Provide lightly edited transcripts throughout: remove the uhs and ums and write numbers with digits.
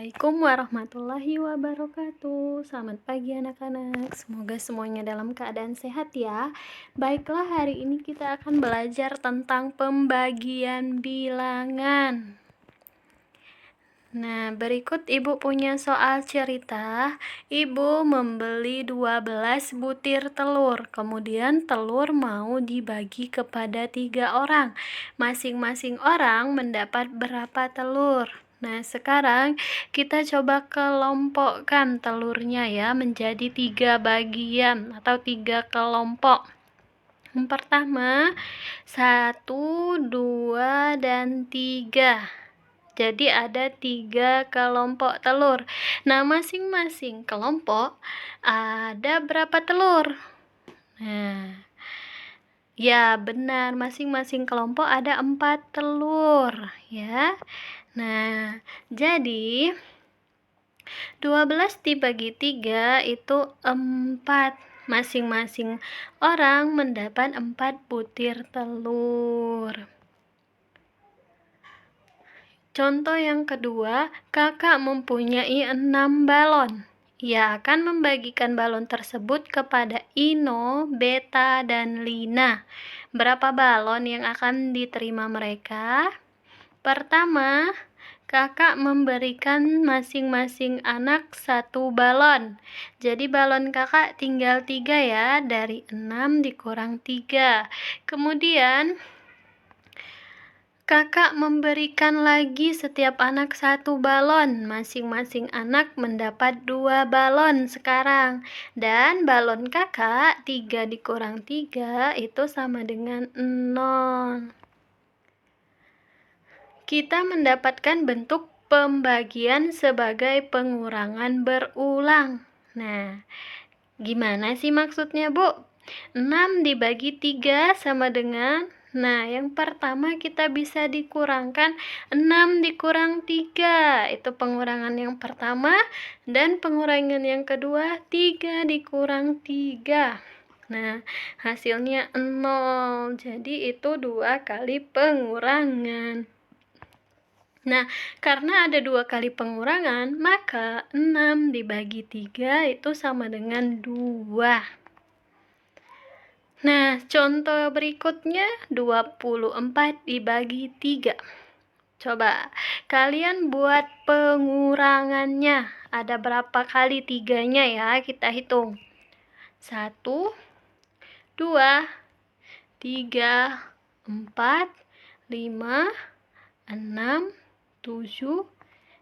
Assalamualaikum warahmatullahi wabarakatuh. Selamat pagi anak-anak. Semoga semuanya dalam keadaan sehat ya. Baiklah, hari ini kita akan belajar tentang pembagian bilangan. Nah, berikut Ibu punya soal cerita. Ibu membeli 12 butir telur. Kemudian telur mau dibagi kepada 3 orang. Masing-masing orang mendapat berapa telur? Nah, sekarang kita coba kelompokkan telurnya ya menjadi 3 bagian atau 3 kelompok. Yang pertama, 1, 2, dan 3. Jadi ada 3 kelompok telur. Nah, masing-masing kelompok ada berapa telur? Nah, ya benar, masing-masing kelompok ada 4 telur ya. Nah, jadi 12 dibagi 3 itu 4. Masing-masing orang mendapat 4 butir telur. Contoh yang kedua, kakak mempunyai 6 balon. Ia akan membagikan balon tersebut kepada Ino, Beta, dan Lina. Berapa balon yang akan diterima mereka? Pertama, kakak memberikan masing-masing anak 1 balon. Jadi balon kakak tinggal 3 ya, dari 6 dikurang 3. Kemudian kakak memberikan lagi setiap anak 1 balon. Masing-masing anak mendapat 2 balon sekarang. Dan balon kakak 3 dikurang 3 itu sama dengan 0. Kita mendapatkan bentuk pembagian sebagai pengurangan berulang. Nah, gimana sih maksudnya, Bu? 6 dibagi 3 sama dengan, nah yang pertama kita bisa dikurangkan 6 dikurang 3. Itu pengurangan yang pertama. Dan pengurangan yang kedua 3 dikurang 3. Nah, hasilnya 0. Jadi itu 2 kali pengurangan. Nah, karena ada 2 kali pengurangan, maka 6 dibagi 3 itu sama dengan 2. Nah, contoh berikutnya 24 dibagi 3. Coba kalian buat pengurangannya. Ada berapa kali 3-nya ya? Kita hitung. 1, 2, 3, 4, 5, 6, 7,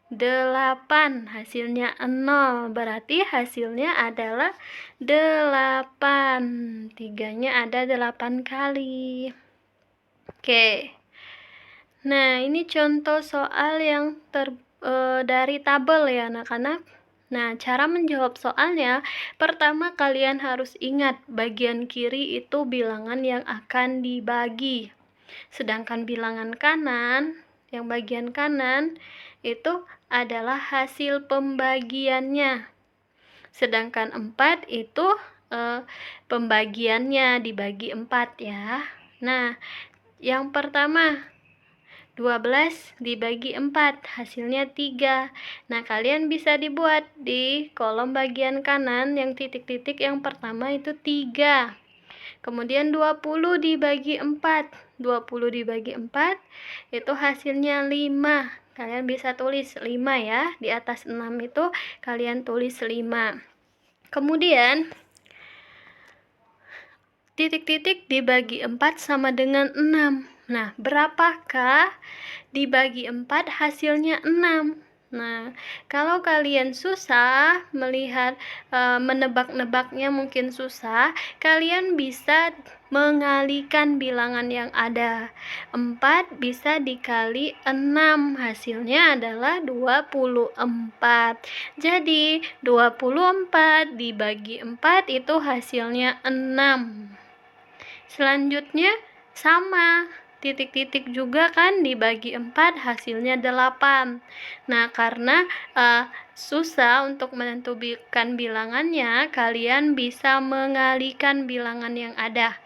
8. Hasilnya 0. Berarti hasilnya adalah 8. 3-nya ada 8 kali. Oke. Nah, ini contoh soal yang dari tabel ya anak-anak. Nah, cara menjawab soalnya, pertama kalian harus ingat bagian kiri itu bilangan yang akan dibagi. Sedangkan bilangan kanan, yang bagian kanan itu adalah hasil pembagiannya. Sedangkan 4 itu pembagiannya dibagi 4 ya. Nah, yang pertama 12 dibagi 4, hasilnya 3. Nah, kalian bisa dibuat di kolom bagian kanan yang titik-titik yang pertama itu 3. Kemudian 20 dibagi 4. 20 dibagi 4 itu hasilnya 5. Kalian bisa tulis 5 ya. Di atas 6 itu kalian tulis 5. Kemudian titik-titik dibagi 4 sama dengan 6. Nah, berapakah dibagi 4 hasilnya 6? Nah, kalau kalian susah melihat menebak-nebaknya mungkin susah, kalian bisa mengalikan bilangan yang ada. 4 bisa dikali 6, hasilnya adalah 24. Jadi, 24 dibagi 4 itu hasilnya 6. Selanjutnya sama. Titik-titik juga kan dibagi 4 hasilnya 8. Nah, karena susah untuk menentukan bilangannya, kalian bisa mengalikan bilangan yang ada.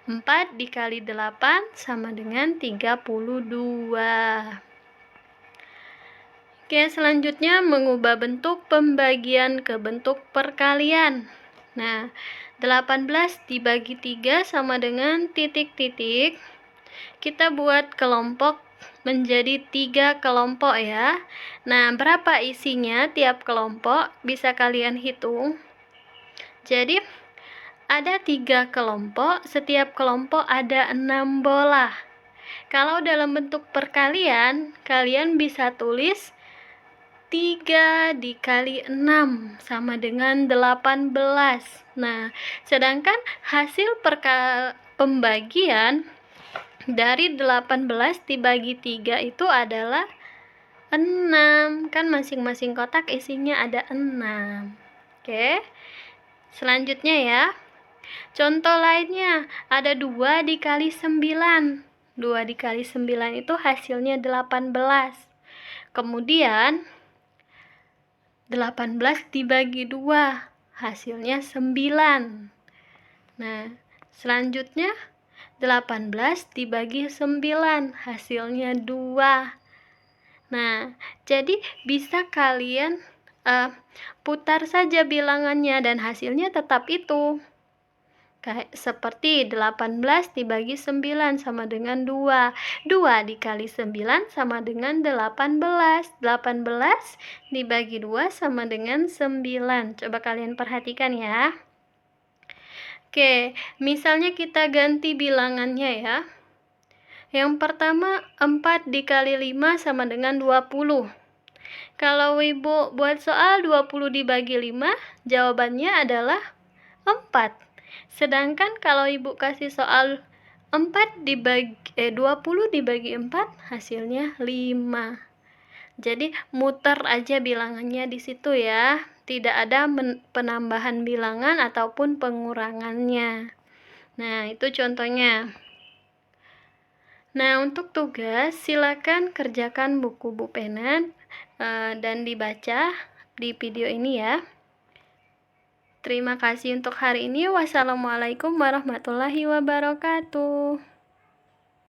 4 dikali 8 sama dengan 32. Oke, selanjutnya mengubah bentuk pembagian ke bentuk perkalian. Nah, 18 dibagi 3 sama dengan titik-titik. Kita buat kelompok menjadi 3 kelompok ya. Nah, berapa isinya tiap kelompok? Bisa kalian hitung. Jadi, ada 3 kelompok, setiap kelompok ada 6 bola. Kalau dalam bentuk perkalian, kalian bisa tulis 3 dikali 6 sama dengan 18. Nah, sedangkan hasil pembagian dari 18 dibagi 3 itu adalah 6. Kan masing-masing kotak isinya ada 6. Oke. Selanjutnya ya. Contoh lainnya, ada 2 dikali 9. 2 dikali 9 itu hasilnya 18. Kemudian 18 dibagi 2, hasilnya 9. Nah, selanjutnya 18 dibagi 9, hasilnya 2. Nah, jadi bisa kalian putar saja bilangannya dan hasilnya tetap itu. Kayak seperti 18 dibagi 9 sama dengan 2. 2 dikali 9 sama dengan 18. 18 dibagi 2 sama dengan 9. Coba kalian perhatikan ya. Oke, misalnya kita ganti bilangannya ya. Yang pertama, 4 dikali 5 sama dengan 20. Kalau Ibu buat soal 20 dibagi 5, jawabannya adalah 4. Sedangkan kalau Ibu kasih soal 20 dibagi 4, hasilnya 5. Jadi muter aja bilangannya di situ ya. Tidak ada penambahan bilangan ataupun pengurangannya. Nah, itu contohnya. Nah, untuk tugas silakan kerjakan buku Bu Pena dan dibaca di video ini ya. Terima kasih untuk hari ini. Wassalamualaikum warahmatullahi wabarakatuh.